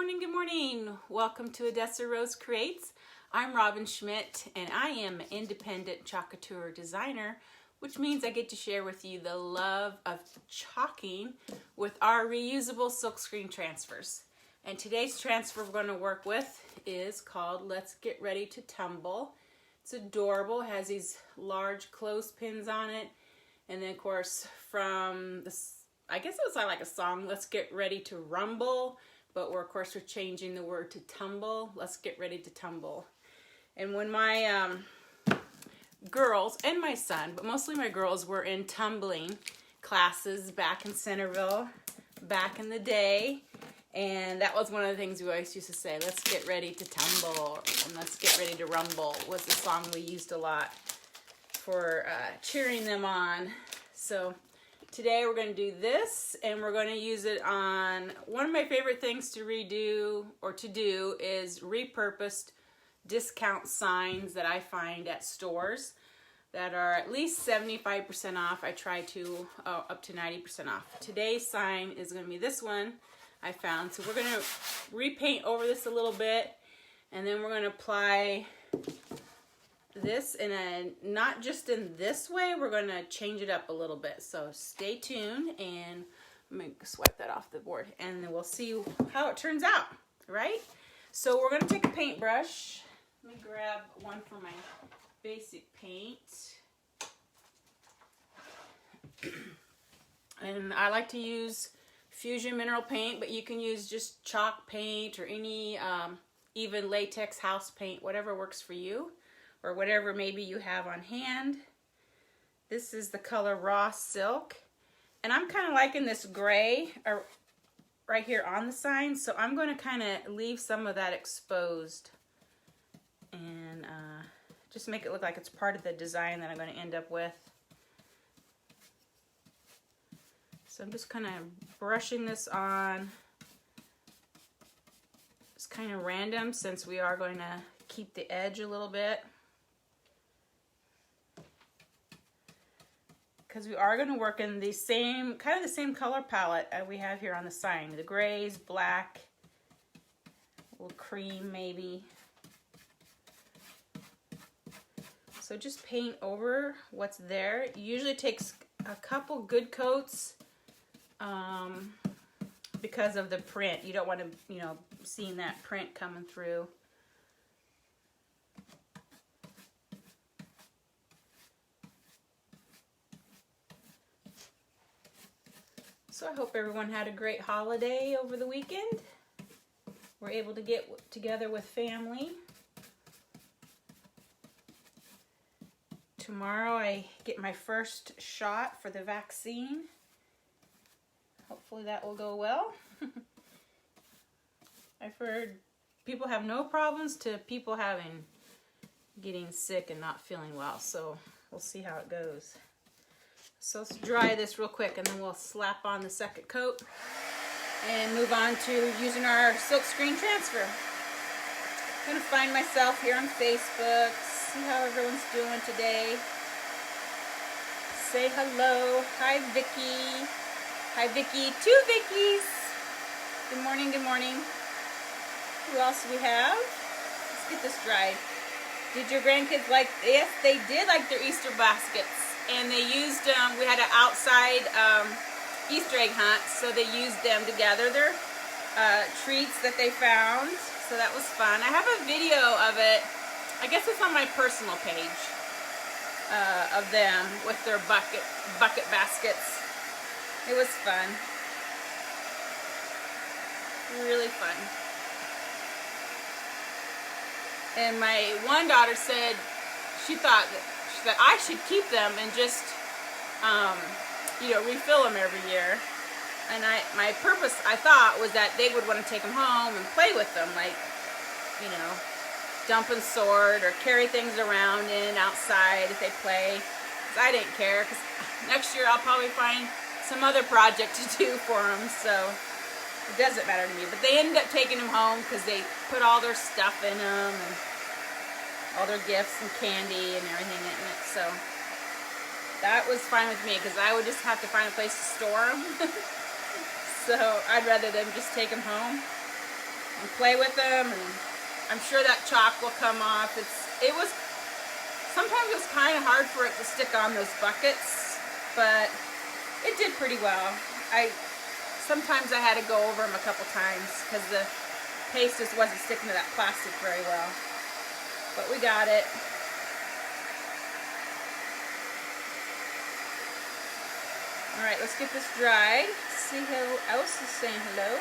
Good morning. Welcome to Odessa Rose Creates. I'm Robin Schmidt and I am an independent Couture designer, which means I get to share with you the love of chalking with our reusable silkscreen transfers. And today's transfer we're going to work with is called Let's Get Ready to Tumble. It's adorable, it has these large clothespins on it, and then of course from this, I guess it was like a song, Let's Get Ready to Rumble, but we're changing the word to tumble. Let's get ready to tumble. And when my girls and my son, but mostly my girls, were in tumbling classes back in Centerville back in the day, and that was one of the things we always used to say, let's get ready to tumble, and let's get ready to rumble was the song we used a lot for cheering them on. So today we're going to do this, and we're going to use it on, one of my favorite things to redo or to do is repurposed discount signs that I find at stores that are at least 75% off. I try to up to 90% off. Today's sign is going to be this one I found. So we're going to repaint over this a little bit, and then we're going to apply this in a, not just in this way, we're going to change it up a little bit. So stay tuned, and I'm going to swipe that off the board, and then we'll see how it turns out, right? So we're going to take a paintbrush. Let me grab one for my basic paint. And I like to use Fusion mineral paint, but you can use just chalk paint or any even latex house paint, whatever works for you, or whatever maybe you have on hand. This is the color Raw Silk, and I'm kind of liking this gray right here on the sign, so I'm going to kind of leave some of that exposed and just make it look like it's part of the design that I'm going to end up with. So I'm just kind of brushing this on. It's kind of random since we are going to keep the edge a little bit, because we are going to work in the same, kind of the same color palette we have here on the sign. The grays, black, a little cream maybe. So just paint over what's there. It usually takes a couple good coats because of the print. You don't want to, you know, seeing that print coming through. So I hope everyone had a great holiday over the weekend. We're able to get together with family. Tomorrow I get my first shot for the vaccine. Hopefully that will go well. I've heard people have no problems to people getting sick and not feeling well, so we'll see how it goes. So let's dry this real quick, and then we'll slap on the second coat and move on to using our silkscreen transfer. I'm going to find myself here on Facebook, see how everyone's doing today. Say hello. Hi, Vicky. Hi, Vicky. Two Vickies. Good morning, good morning. Who else do we have? Let's get this dried. Did your grandkids like, yes, they did like their Easter baskets. And they used, we had an outside Easter egg hunt, so they used them to gather their treats that they found. So that was fun. I have a video of it. I guess it's on my personal page of them with their bucket baskets. It was fun. Really fun. And my one daughter said she thought that I should keep them and just, you know, refill them every year. And my purpose, I thought, was that they would want to take them home and play with them, like, you know, dump and sort or carry things around in outside if they play. 'Cause I didn't care, because next year I'll probably find some other project to do for them, so it doesn't matter to me. But they ended up taking them home because they put all their stuff in them and all their gifts and candy and everything in it, so that was fine with me, because I would just have to find a place to store them. So I'd rather them just take them home. and play with them, and I'm sure that chalk will come off. Sometimes it was kind of hard for it to stick on those buckets, but it did pretty well. Sometimes I had to go over them a couple times because the paste just wasn't sticking to that plastic very well. But we got it. All right, let's get this dried. See who else is saying hello.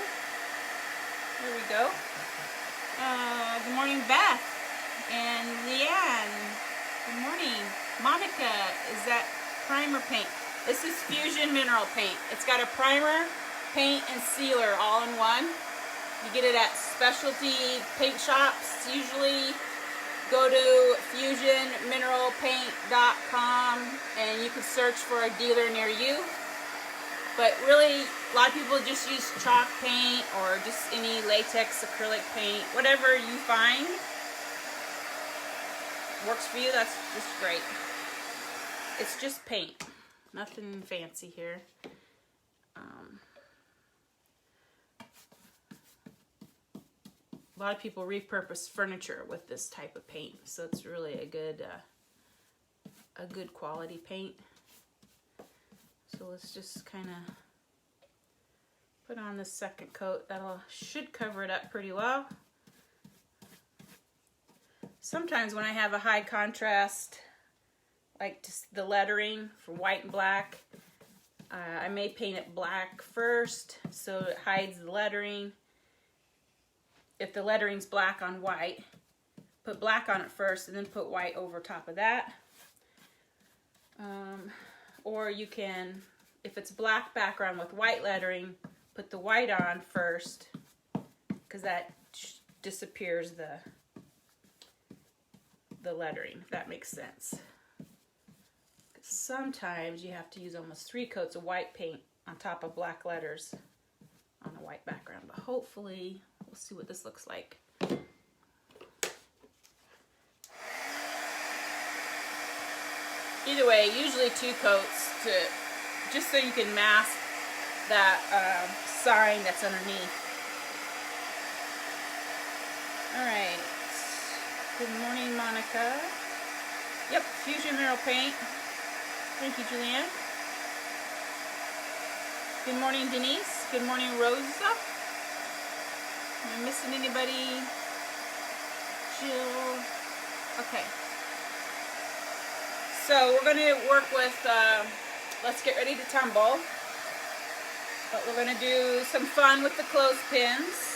Here we go. Good morning, Beth and Leanne. Good morning. Monica, is that primer paint? This is Fusion Mineral Paint. It's got a primer, paint, and sealer all in one. You get it at specialty paint shops. Usually go to fusionmineralpaint.com and you can search for a dealer near you. But really, a lot of people just use chalk paint or just any latex acrylic paint. Whatever you find works for you, that's just great. It's just paint. Nothing fancy here. A lot of people repurpose furniture with this type of paint, so it's really a good quality paint. So let's just kind of put on the second coat. Should cover it up pretty well. Sometimes when I have a high contrast, like just the lettering for white and black, I may paint it black first so it hides the lettering. If the lettering's black on white, put black on it first and then put white over top of that. Or you can, if it's black background with white lettering, put the white on first, because that disappears the lettering, if that makes sense. Sometimes you have to use almost 3 coats of white paint on top of black letters on a white background, but hopefully we'll see what this looks like. Either way, usually 2 coats just so you can mask that sign that's underneath. All right. Good morning, Monica. Yep, Fusion Mineral Paint. Thank you, Julianne. Good morning, Denise. Good morning, Rosa. Am I missing anybody? Jill. Okay. So we're going to work with, let's get ready to tumble. But we're going to do some fun with the clothespins.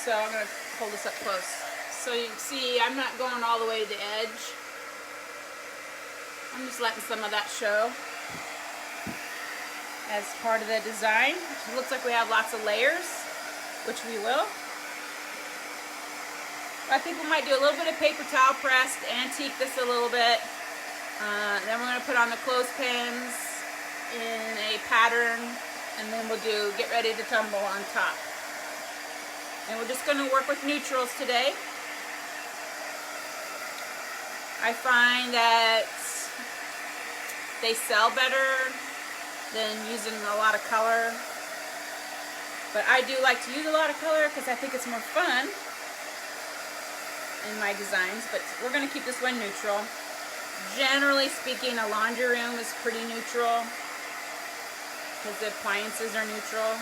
So I'm going to hold this up close. So you can see I'm not going all the way to the edge. I'm just letting some of that show as part of the design. It looks like we have lots of layers, which we will. I think we might do a little bit of paper towel press to antique this a little bit. Then we're going to put on the clothespins in a pattern, and then we'll do Get Ready to Tumble on top. And we're just going to work with neutrals today. I find that they sell better than using a lot of color. But I do like to use a lot of color because I think it's more fun in my designs. But we're going to keep this one neutral. Generally speaking, a laundry room is pretty neutral because the appliances are neutral.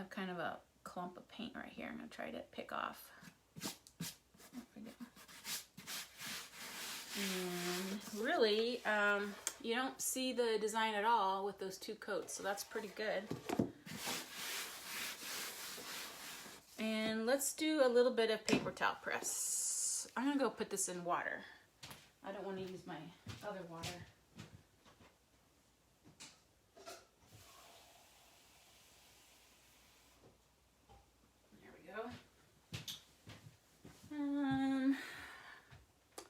Kind of a clump of paint right here. I'm going to try to pick off. There we go. And really, you don't see the design at all with those 2 coats, so that's pretty good. And let's do a little bit of paper towel press. this, I'm gonna go put this in water. I don't want to use my other water. There we go.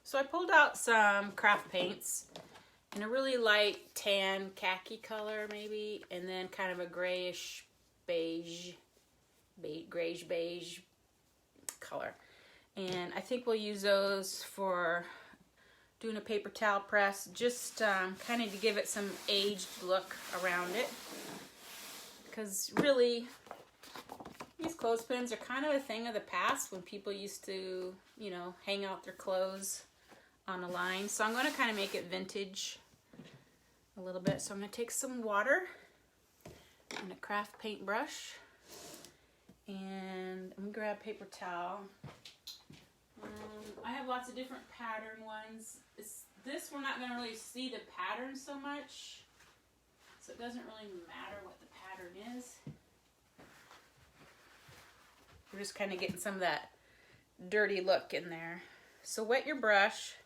So I pulled out some craft paints in a really light tan khaki color maybe, and then kind of a grayish beige color. And I think we'll use those for doing a paper towel press, just kind of to give it some aged look around it. Because really, these clothespins are kind of a thing of the past when people used to, you know, hang out their clothes on a line. So I'm going to kind of make it vintage a little bit. So I'm going to take some water and a craft paintbrush, and I'm going to grab paper towel. I have lots of different pattern ones. This we're not going to really see the pattern so much, so it doesn't really matter what the pattern is. We're just kind of getting some of that dirty look in there. So wet your brush,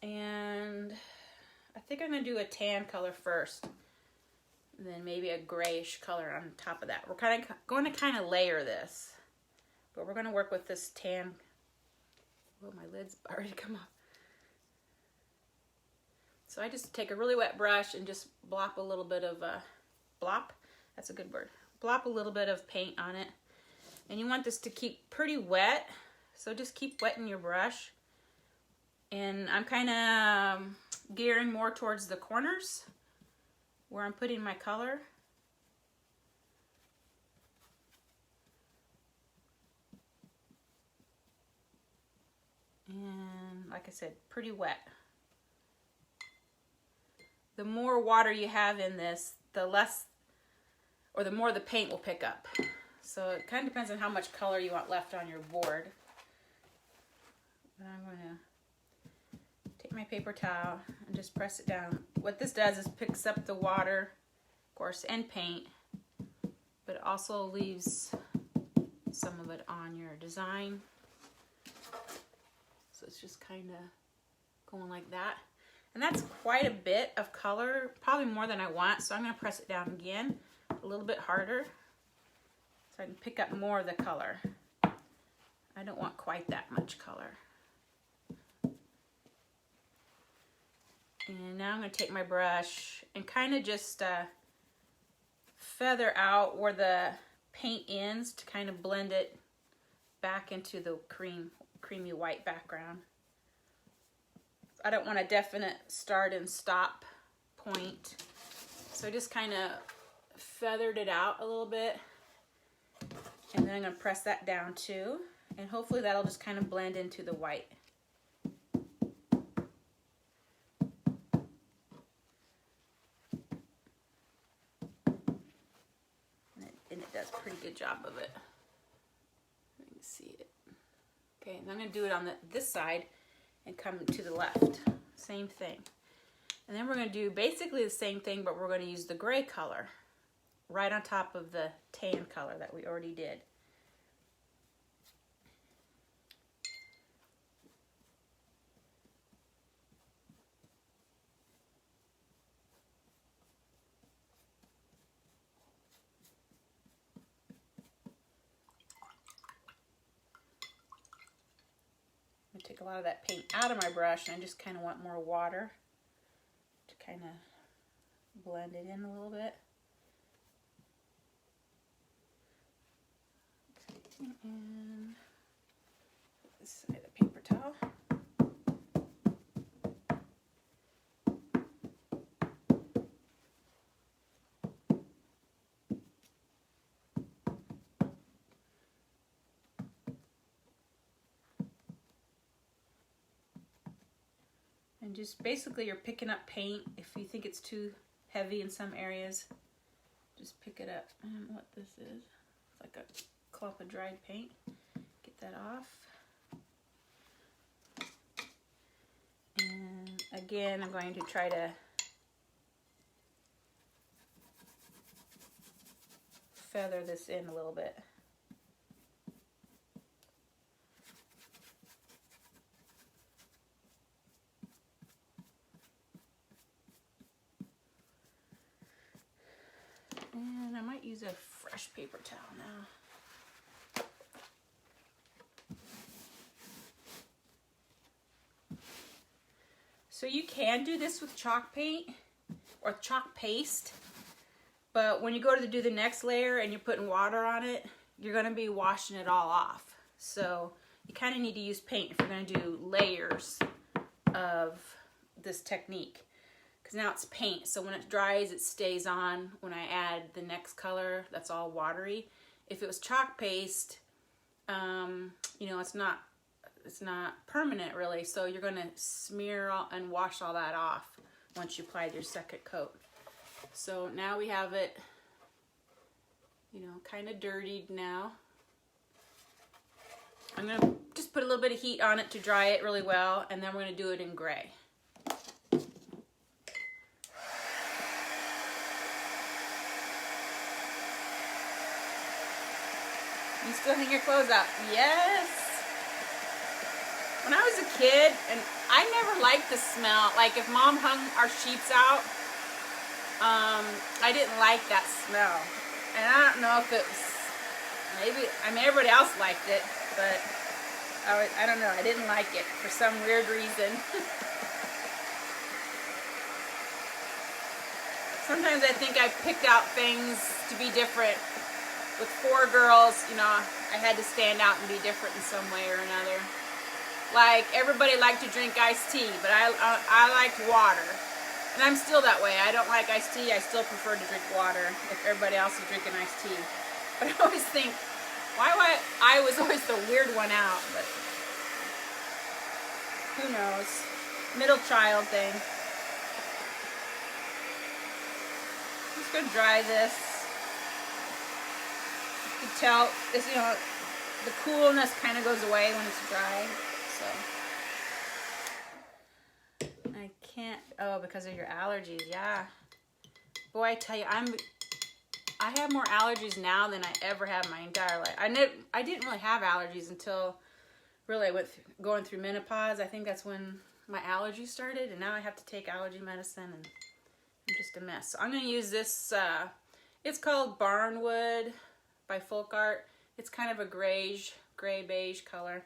and I think I'm going to do a tan color first, and then maybe a grayish color on top of that. We're going to kind of layer this, but we're going to work with this tan. Oh, my lid's already come off. So I just take a really wet brush and just blop a little bit of that's a good word. Blop a little bit of paint on it. And you want this to keep pretty wet, so just keep wetting your brush. And I'm kind of gearing more towards the corners where I'm putting my color. And like I said, pretty wet. The more water you have in this, the less, or the more the paint will pick up. So it kind of depends on how much color you want left on your board. But I'm going to take my paper towel and just press it down. What this does is picks up the water, of course, and paint, but it also leaves some of it on your design. So it's just kind of going like that. And that's quite a bit of color, probably more than I want, so I'm going to press it down again a little bit harder so I can pick up more of the color. I don't want quite that much color. And now I'm going to take my brush and kind of just feather out where the paint ends to kind of blend it back into the creamy white background. I don't want a definite start and stop point, so I just kind of feathered it out a little bit, and then I'm going to press that down too, and hopefully that'll just kind of blend into the white. And it does a pretty good job of it. Let me see it. Okay, and I'm going to do it on this side and come to the left. Same thing. And then we're going to do basically the same thing, but we're going to use the gray color right on top of the tan color that we already did. Take a lot of that paint out of my brush, and I just kind of want more water to kind of blend it in a little bit. And this side of the paper towel. And just basically you're picking up paint. If you think it's too heavy in some areas, just pick it up. I don't know what this is. It's like a clump of dried paint. Get that off. And again, I'm going to try to feather this in a little bit. fresh paper towel now. So you can do this with chalk paint or chalk paste, but when you go to do the next layer and you're putting water on it, you're going to be washing it all off. So you kind of need to use paint if you're going to do layers of this technique. Because now it's paint, so when it dries, it stays on. When I add the next color, that's all watery. If it was chalk paste, you know, it's not permanent really, so you're going to smear and wash all that off once you applied your second coat. So now we have it, you know, kind of dirtied now. I'm going to just put a little bit of heat on it to dry it really well, and then we're going to do it in gray. You still hang your clothes up? Yes! When I was a kid, and I never liked the smell, like if Mom hung our sheets out, I didn't like that smell. And I don't know if it was, maybe, I mean everybody else liked it, but I don't know, I didn't like it for some weird reason. Sometimes I think I picked out things to be different. With 4 girls, you know, I had to stand out and be different in some way or another. Like, everybody liked to drink iced tea, but I liked water. And I'm still that way. I don't like iced tea. I still prefer to drink water if everybody else is drinking iced tea. But I always think, why I was always the weird one out, but who knows? Middle child thing. I'm just going to dry this. You can tell, this, you know, the coolness kind of goes away when it's dry. So I can't, oh, because of your allergies, yeah. Boy, I tell you, I have more allergies now than I ever have my entire life. I didn't really have allergies until really I went going through menopause. I think that's when my allergies started, and now I have to take allergy medicine, and I'm just a mess. So I'm going to use this, it's called Barnwood by Folk Art. It's kind of a gray beige color.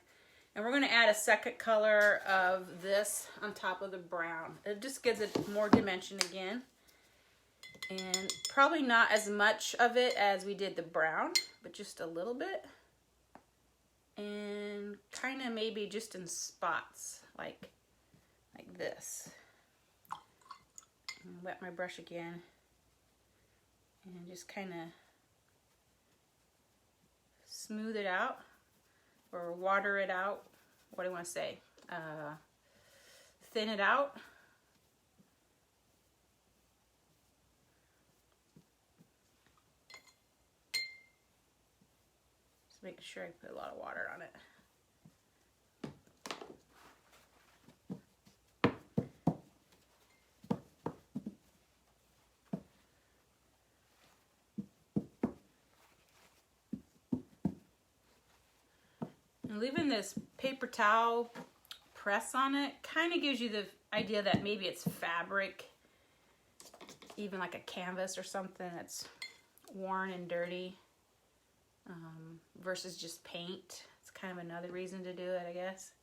And we're going to add a second color of this on top of the brown. It just gives it more dimension again. And probably not as much of it as we did the brown, but just a little bit. And kind of maybe just in spots, like this. And wet my brush again. And just kind of smooth it out. Or water it out. What do I want to say? Thin it out. Just making sure I put a lot of water on it. Leaving this paper towel press on it kind of gives you the idea that maybe it's fabric, even like a canvas or something that's worn and dirty, versus just paint. It's kind of another reason to do it, I guess.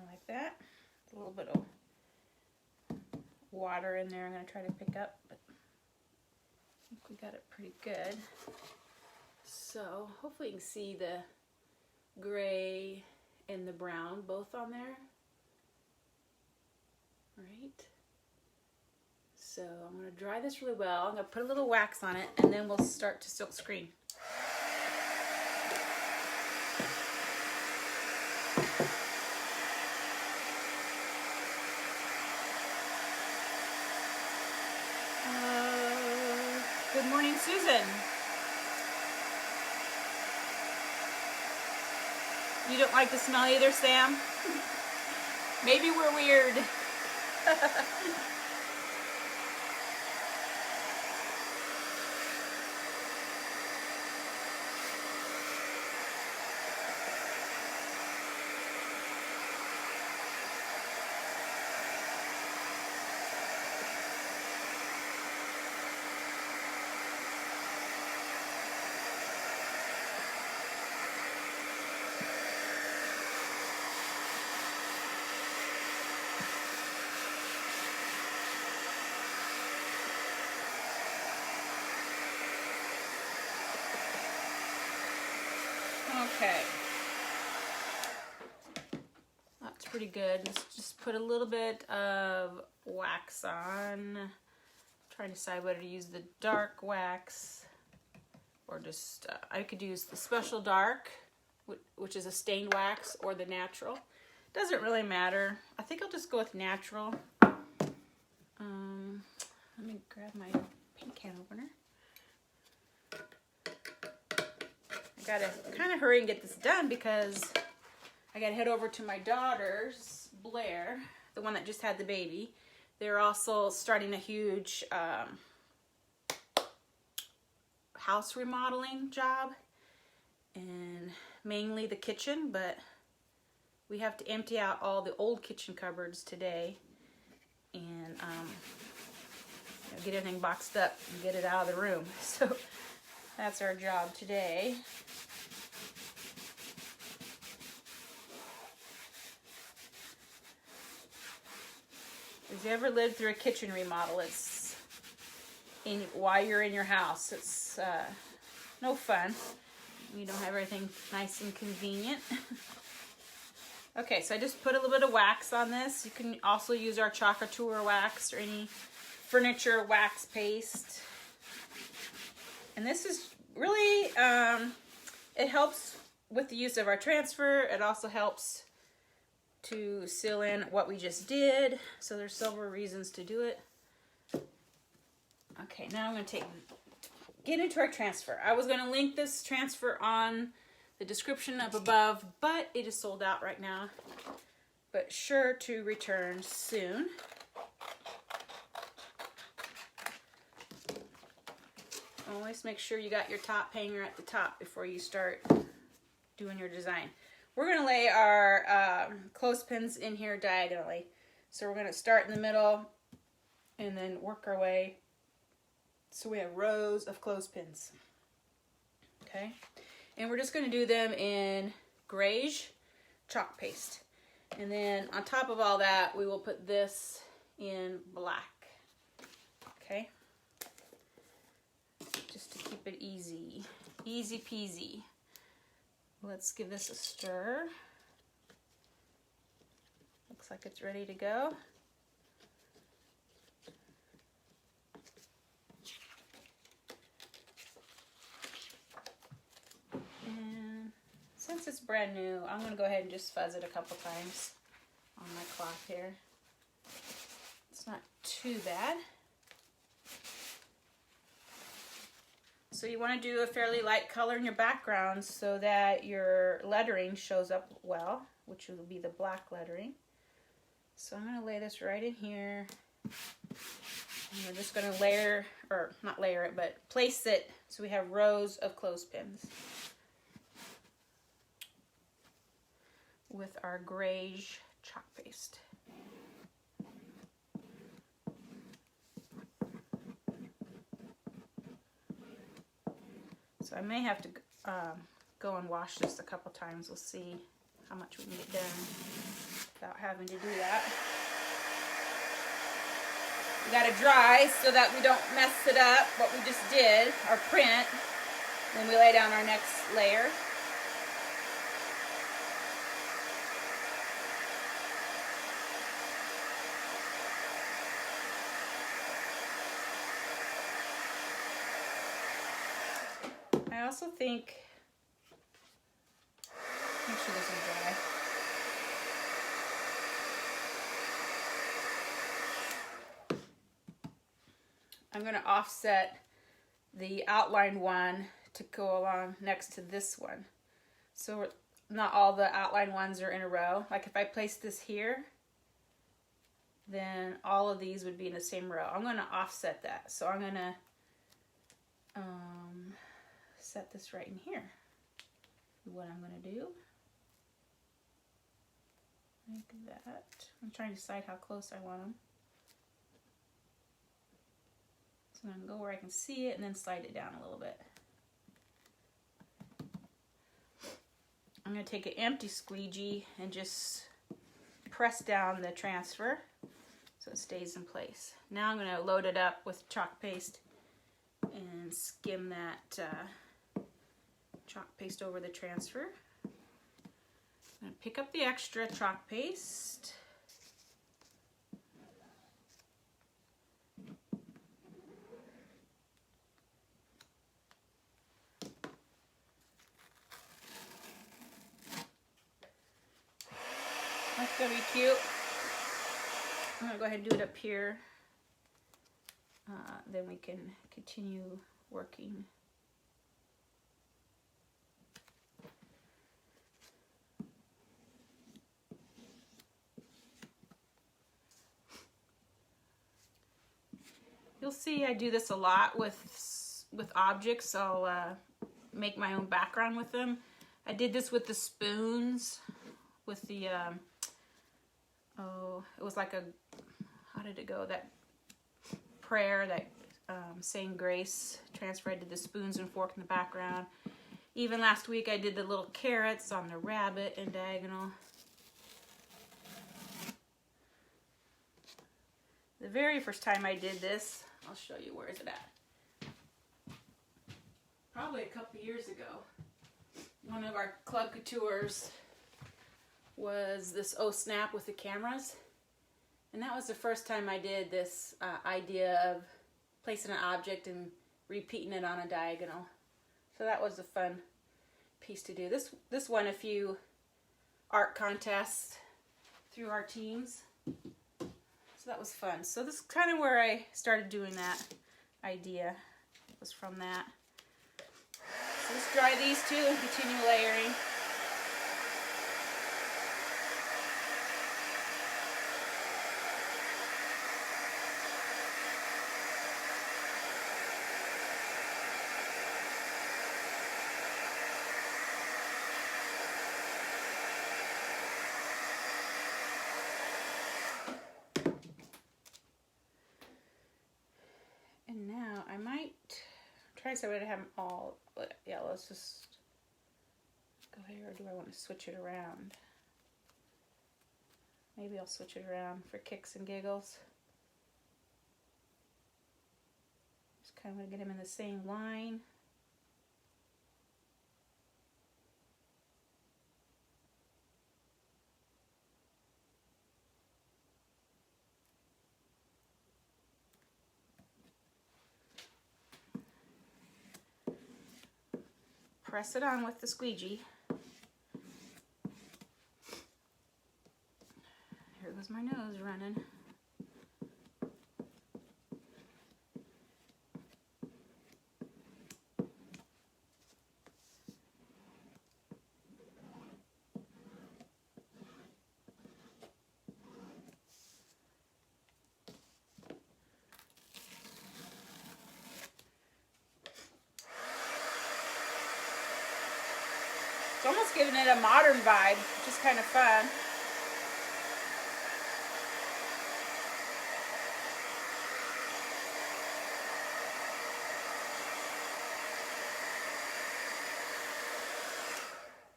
Like that. A little bit of water in there I'm going to try to pick up, but I think we got it pretty good. So hopefully you can see the gray both on there. Right. So I'm going to dry this really well. I'm going to put a little wax on it, and then we'll start to silk screen. Good morning, Susan. You don't like the smell either, Sam? Maybe we're weird. Okay, that's pretty good. Let's just put a little bit of wax on. Trying to decide whether to use the dark wax or just, I could use the special dark, which is a stained wax, or the natural. Doesn't really matter. I think I'll just go with natural. Let me grab my paint can opener. I gotta kind of hurry and get this done because I gotta head over to my daughter's, Blair, the one that just had the baby. They're also starting a huge house remodeling job, and mainly the kitchen, but we have to empty out all the old kitchen cupboards today and get everything boxed up and get it out of the room. So that's our job today. If you ever lived through a kitchen remodel, it's while you're in your house, it's no fun. You don't have everything nice and convenient. Okay, so I just put a little bit of wax on this. You can also use our Couture wax or any furniture wax paste. And this is really, it helps with the use of our transfer. It also helps to seal in what we just did. So there's several reasons to do it. Okay, now I'm going to get into our transfer. I was going to link this transfer on the description up above, but it is sold out right now. But sure to return soon. Always make sure you got your top hanger at the top before you start doing your design. We're going to lay our clothespins in here diagonally. So we're going to start in the middle and then work our way. So we have rows of clothespins. Okay. And we're just going to do them in grayish chalk paste. And then on top of all that, we will put this in black. Okay. Just to keep it easy. Easy peasy. Let's give this a stir. Looks like it's ready to go. And since it's brand new, I'm going to go ahead and just fuzz it a couple times on my cloth here. It's not too bad. So you want to do a fairly light color in your background so that your lettering shows up well, which will be the black lettering. So I'm going to lay this right in here. And we're just going to layer, or not layer it, but place it so we have rows of clothespins with our grayish chalk paste. So I may have to go and wash this a couple times. We'll see how much we can get done without having to do that. We got to dry so that we don't mess it up, what we just did, our print, when we lay down our next layer. I also think, make sure this is dry. I'm going to offset the outlined one to go along next to this one. So not all the outlined ones are in a row. Like if I place this here, then all of these would be in the same row. I'm going to offset that. So I'm going to set this right in here. What I'm going to do, like that. I'm trying to decide how close I want them. So I'm going to go where I can see it and then slide it down a little bit. I'm going to take an empty squeegee and just press down the transfer so it stays in place. Now I'm going to load it up with chalk paste and skim that chalk paste over the transfer. I'm going to pick up the extra chalk paste. That's going to be cute. I'm going to go ahead and do it up here. Then we can continue working. You'll see I do this a lot with objects. I'll make my own background with them. I did this with the spoons, with the, it was like a, how did it go? That prayer, that saying grace, transferred to the spoons and fork in the background. Even last week I did the little carrots on the rabbit in diagonal. The very first time I did this, I'll show you, where is it at? Probably a couple years ago. One of our Club Coutures was this Oh Snap with the cameras. And that was the first time I did this idea of placing an object and repeating it on a diagonal. So that was a fun piece to do. This won a few art contests through our teams. So that was fun. So this is kind of where I started doing that idea. It was from that. So let's dry these two and continue layering. And now I might try so I would have them all, but yeah, let's just go here. Or do I want to switch it around? Maybe I'll switch it around for kicks and giggles. Just kind of want to get them in the same line. Press it on with the squeegee. Here goes my nose running. It's almost giving it a modern vibe, which is kind of fun.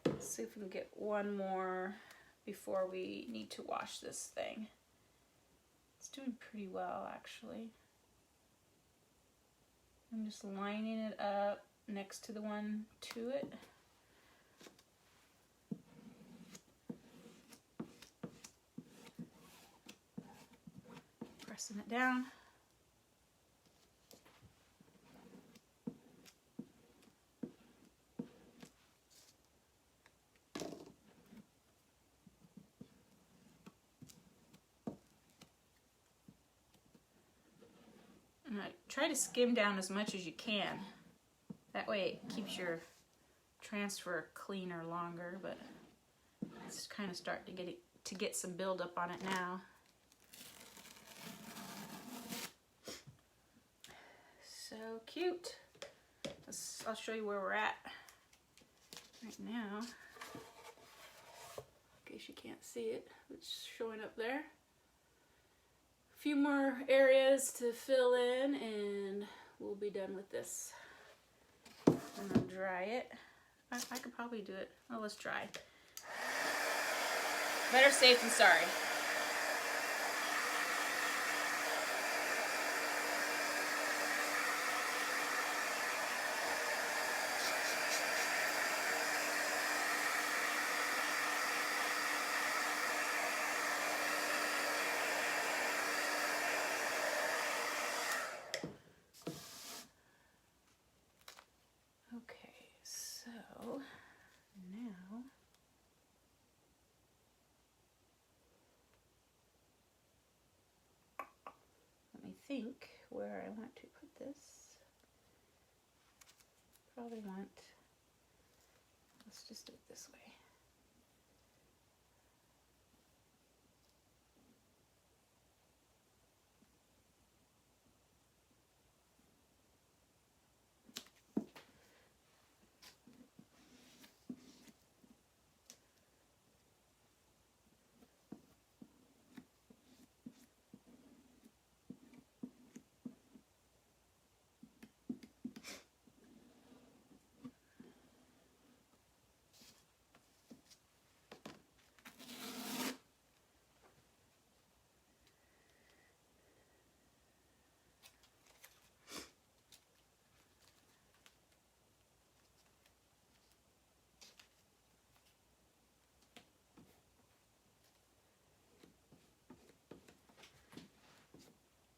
Let's see if we can get one more before we need to wash this thing. It's doing pretty well, actually. I'm just lining it up next to the one to it. Pressing it down. try to skim down as much as you can. That way it keeps your transfer cleaner longer, but it's kind of starting to get some buildup on it now. So cute. I'll show you where we're at right now. In case you can't see it, it's showing up there. A few more areas to fill in and we'll be done with this. I'm gonna dry it. I could probably do it. Oh, let's try. Better safe than sorry. Okay, so now let me think where I want to put this. Probably want, let's just do it this way.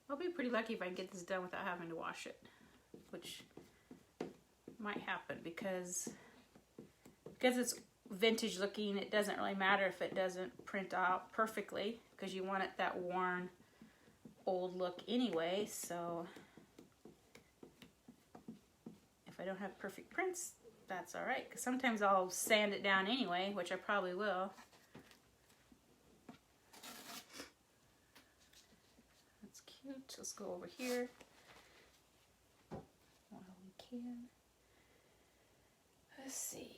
I'll be pretty lucky if I can get this done without having to wash it, which might happen because it's vintage looking. It doesn't really matter if it doesn't print out perfectly because you want it that worn old look anyway. So if I don't have perfect prints, that's all right, because sometimes I'll sand it down anyway, which I probably will. Let's go over here while we can. Let's see.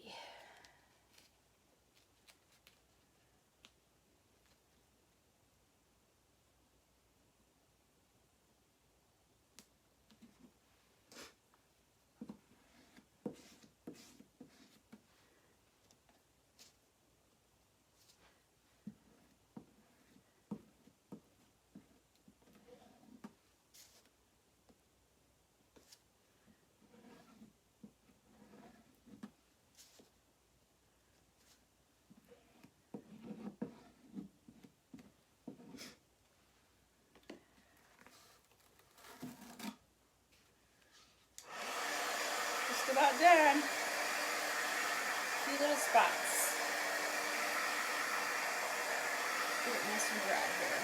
About done. A few little spots. Get it nice and dry here.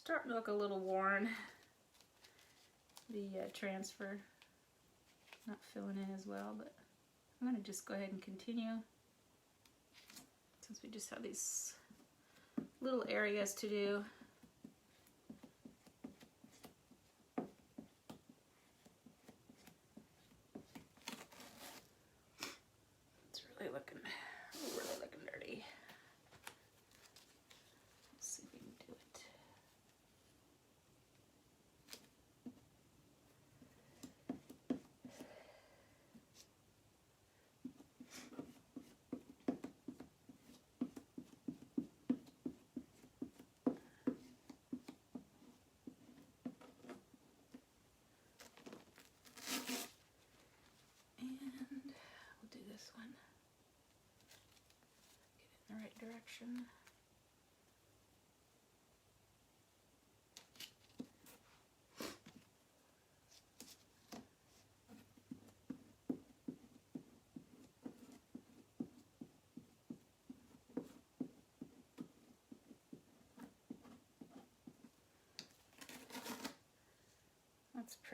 Starting to look a little worn. The transfer not filling in as well, but I'm going to just go ahead and continue since we just have these little areas to do.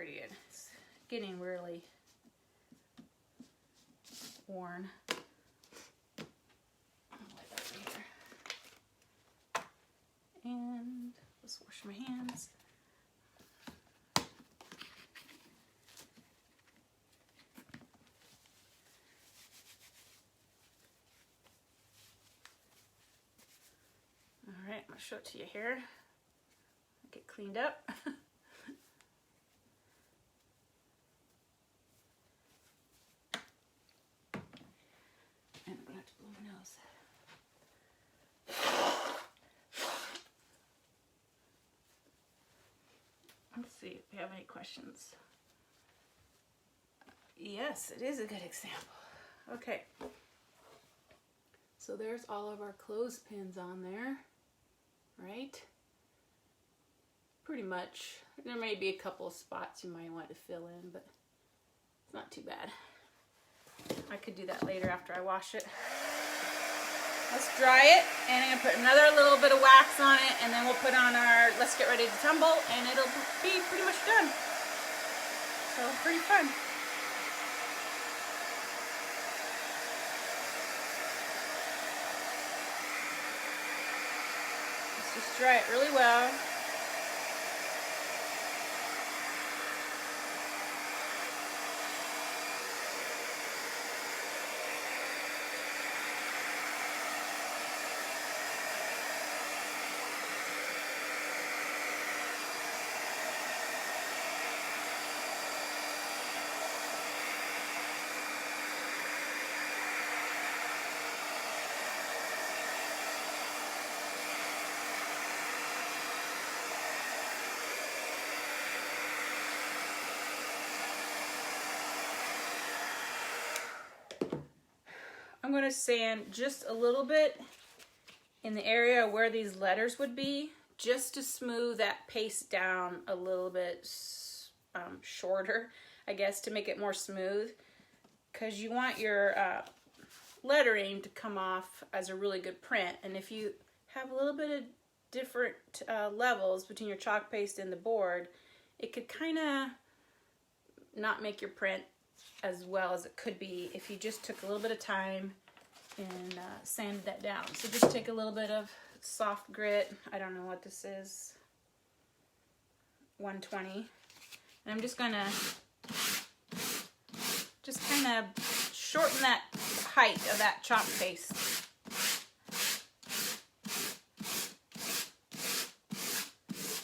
pretty good. It's getting really worn. And let's wash my hands. All right, I'm gonna show it to you here. Get cleaned up. And I'm gonna have to blow my nose. Let's see if we have any questions. Yes, it is a good example. Okay. So there's all of our clothespins on there, right? Pretty much. There may be a couple of spots you might want to fill in, but it's not too bad. I could do that later after I wash it. Let's dry it, and I'm gonna put another little bit of wax on it, and then we'll put on our Let's Get Ready to Tumble, and it'll be pretty much done. So pretty fun. Let's just dry it really well. I'm going to sand just a little bit in the area where these letters would be, just to smooth that paste down a little bit shorter, I guess, to make it more smooth, because you want your lettering to come off as a really good print. And if you have a little bit of different levels between your chalk paste and the board, it could kind of not make your print as well as it could be if you just took a little bit of time and sanded that down. So just take a little bit of soft grit. I don't know what this is. 120. And I'm just gonna just kind of shorten that height of that chalk paste.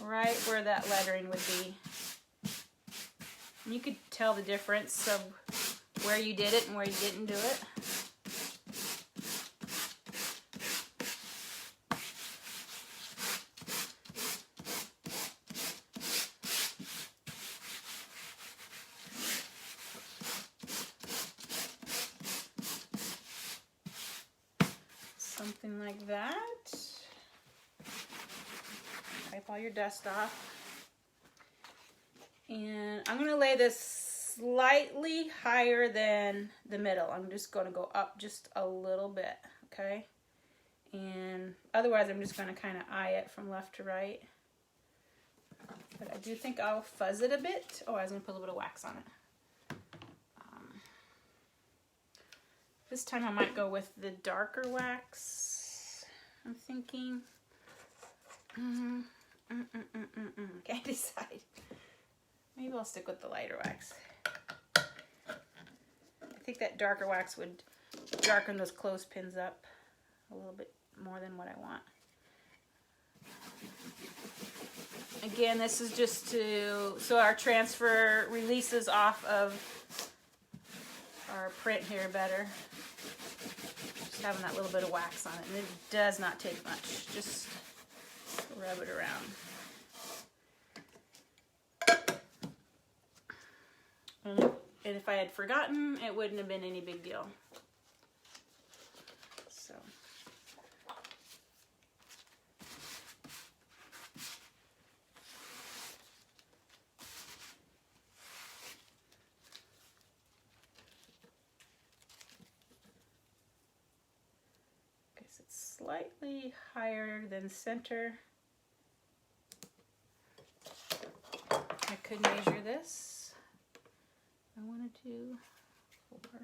Right where that lettering would be. And you could tell the difference of where you did it and where you didn't do it. Something like that. Wipe all your dust off. And I'm going to lay this slightly higher than the middle. I'm just going to go up just a little bit, okay? And otherwise I'm just going to kind of eye it from left to right. But I do think I'll fuzz it a bit. Oh, I was going to put a little bit of wax on it. This time I might go with the darker wax, I'm thinking. Can't decide. Maybe I'll stick with the lighter wax. I think that darker wax would darken those clothespins up a little bit more than what I want. Again, this is just so our transfer releases off of our print here better. Just having that little bit of wax on it, and it does not take much. Just rub it around. And if I had forgotten, it wouldn't have been any big deal. So. Guess it's slightly higher than center. I could measure this. I want to do 4.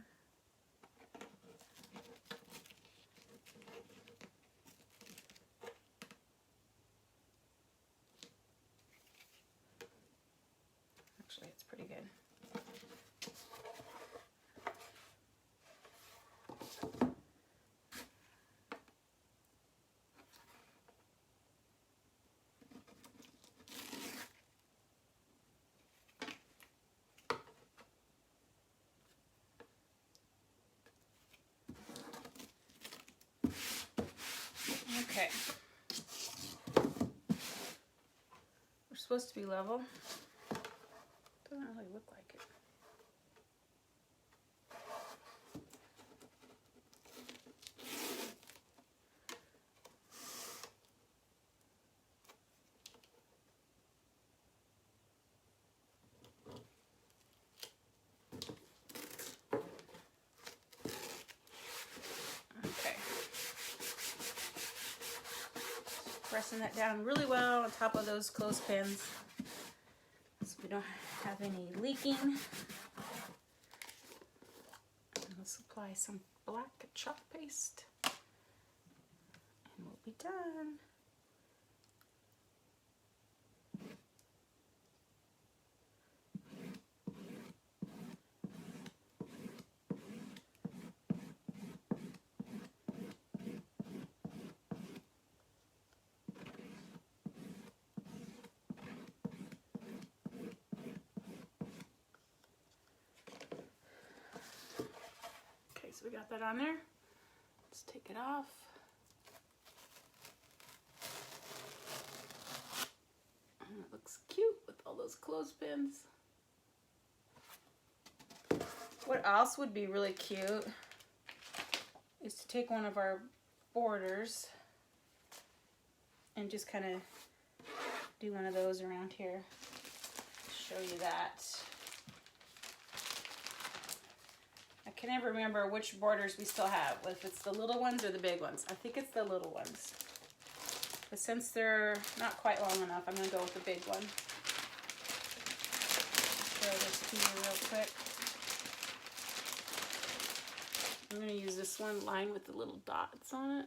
Actually, it's pretty good. Okay. We're supposed to be level. Doesn't really look like it. Pressing that down really well on top of those clothespins so we don't have any leaking. And let's apply some black chalk paste and we'll be done. So we got that on there. Let's take it off. And it looks cute with all those clothespins. What else would be really cute is to take one of our borders and just kind of do one of those around here. Show you that. I can never remember which borders we still have, if it's the little ones or the big ones. I think it's the little ones. But since they're not quite long enough, I'm going to go with the big one. Show this to you real quick. I'm going to use this one lined with the little dots on it.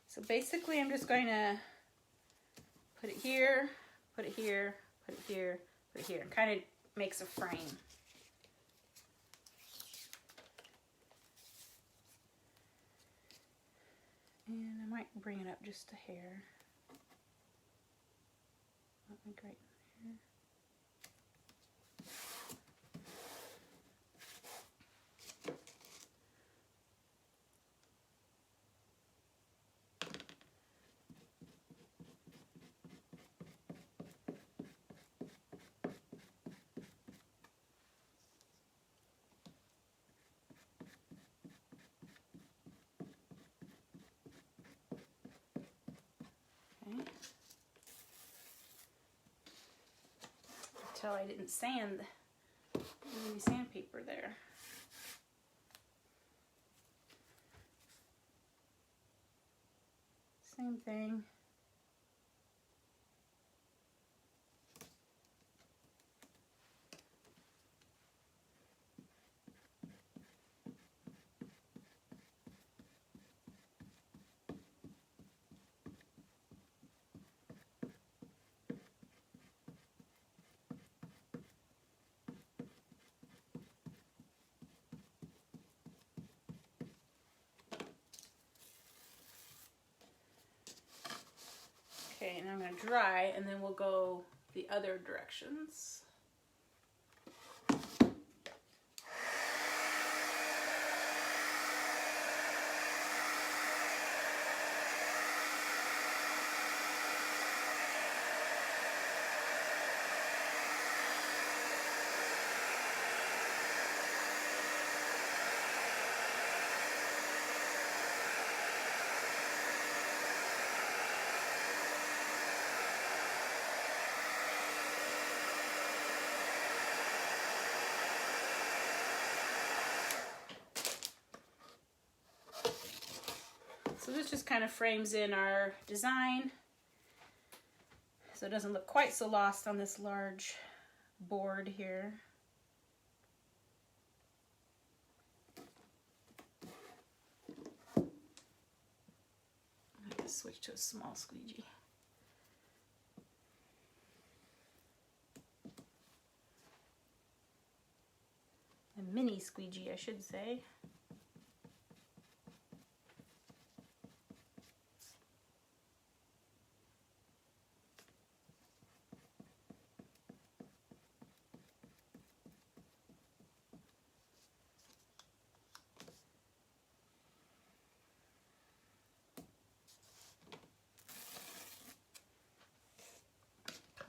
So basically I'm just going to put it here, put it here, put it here, put it here. It kind of makes a frame. And I might bring it up just a hair. Like right there. Until I didn't sand any sandpaper there. Same thing. Okay, and I'm going to dry, and then we'll go the other directions. So this just kind of frames in our design. so it doesn't look quite so lost on this large board here. I'm going to switch to a small squeegee. A mini squeegee, I should say.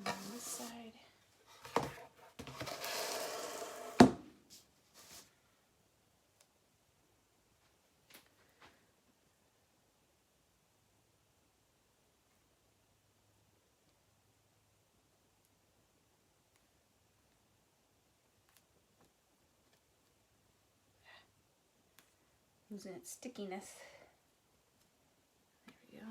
On this side. Losing its stickiness. There we go.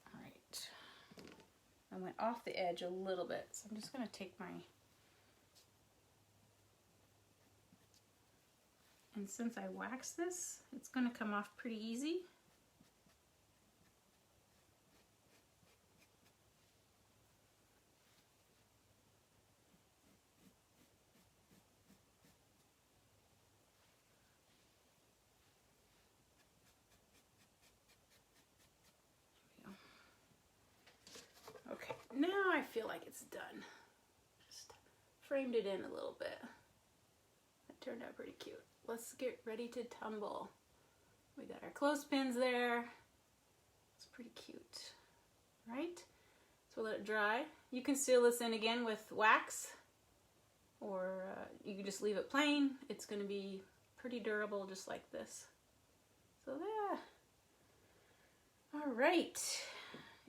All right. I went off the edge a little bit, so I'm just going to take my... And since I waxed this, it's going to come off pretty easy. Okay, now I feel like it's done. Just framed it in a little bit. That turned out pretty cute. Let's get ready to tumble. We got our clothespins there. It's pretty cute, right? So we'll let it dry. You can seal this in again with wax, or you can just leave it plain. It's going to be pretty durable, just like this. So there. All right.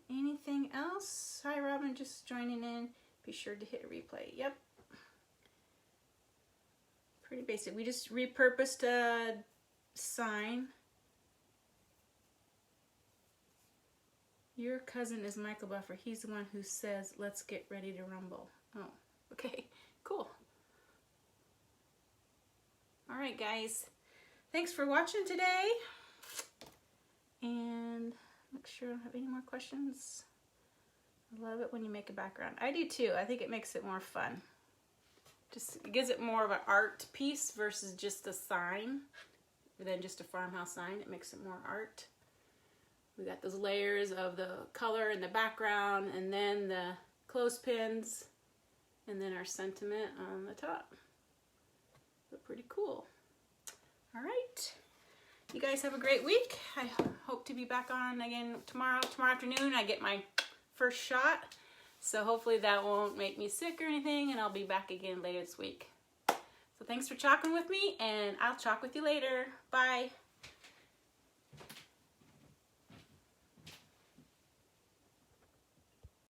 Anything else? Hi, Robin, just joining in. Be sure to hit replay. Yep. Pretty basic. We just repurposed a sign. Your cousin is Michael Buffer. He's the one who says, let's get ready to rumble. Oh, okay, cool. All right, guys. Thanks for watching today. And make sure I don't have any more questions. I love it when you make a background. I do too. I think it makes it more fun. Just it gives it more of an art piece versus just a sign, than just a farmhouse sign. It makes it more art. We got those layers of the color in the background, and then the clothespins, and then our sentiment on the top. So pretty cool. All right. You guys have a great week. I hope to be back on again tomorrow. Tomorrow afternoon I get my first shot. So hopefully that won't make me sick or anything, and I'll be back again later this week. So thanks for chalking with me, and I'll chalk with you later. Bye.